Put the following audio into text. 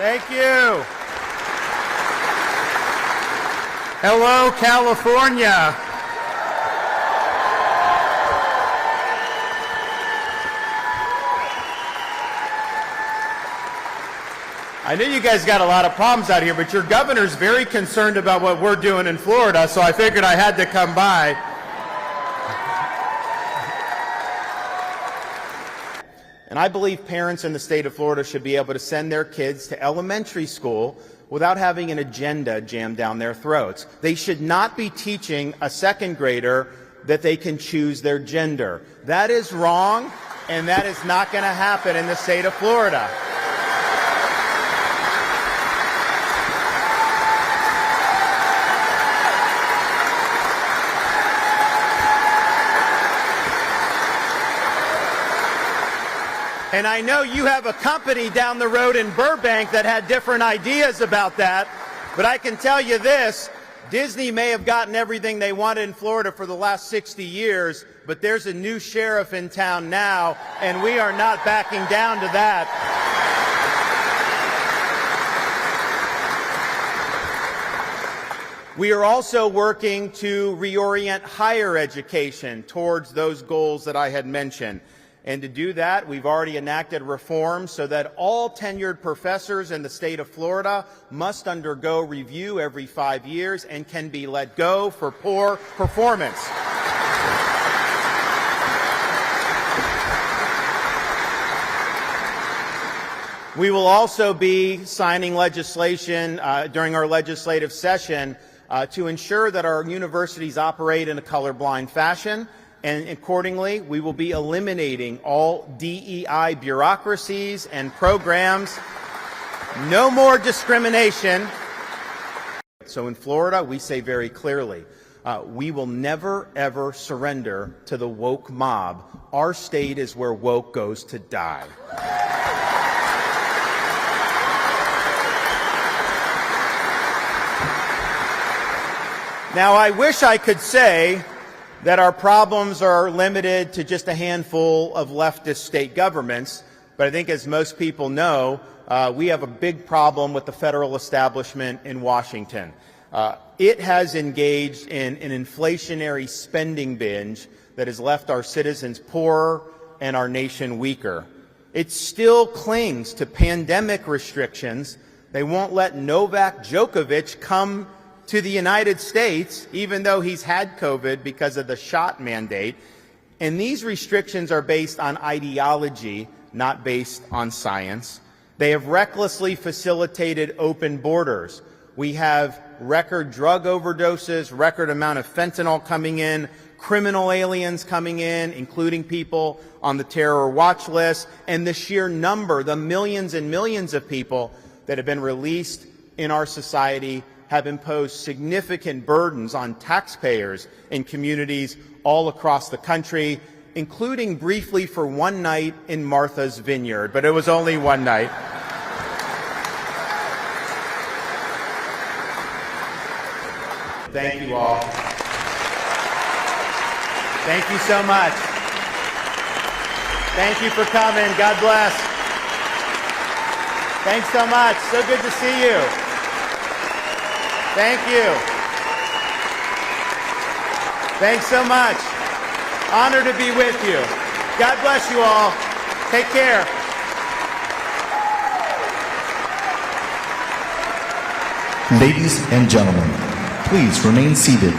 Thank you. Hello, California. I know you guys got a lot of problems out here, but your governor's very concerned about what we're doing in Florida, so I figured I had to come by. And I believe parents in the state of Florida should be able to send their kids to elementary school without having an agenda jammed down their throats. They should not be teaching a second grader that they can choose their gender. That is wrong, and that is not going to happen in the state of Florida. And I know you have a company down the road in Burbank that had different ideas about that, but I can tell you this, Disney may have gotten everything they wanted in Florida for the last 60 years, but there's a new sheriff in town now, and we are not backing down to that. We are also working to reorient higher education towards those goals that I had mentioned. And to do that, we've already enacted reforms so that all tenured professors in the state of Florida must undergo review every 5 years and can be let go for poor performance. We will also be signing legislation during our legislative session to ensure that our universities operate in a colorblind fashion. And accordingly, we will be eliminating all DEI bureaucracies and programs. No more discrimination. So in Florida, we say very clearly, we will never, ever surrender to the woke mob. Our state is where woke goes to die. Now, I wish I could say that our problems are limited to just a handful of leftist state governments, but I think as most people know, we have a big problem with the federal establishment in Washington. It has engaged in an inflationary spending binge that has left our citizens poorer and our nation weaker. It still clings to pandemic restrictions. They won't let Novak Djokovic come to the United States, even though he's had COVID because of the shot mandate. And these restrictions are based on ideology, not based on science. They have recklessly facilitated open borders. We have record drug overdoses, record amount of fentanyl coming in, criminal aliens coming in, including people on the terror watch list, and the sheer number, the millions and millions of people that have been released in our society have imposed significant burdens on taxpayers in communities all across the country, including briefly for one night in Martha's Vineyard, but it was only one night. Thank you all. Thank you so much. Thank you for coming. God bless. Thanks so much. So good to see you. Thank you. Thanks so much. Honored to be with you. God bless you all. Take care. Ladies and gentlemen, please remain seated.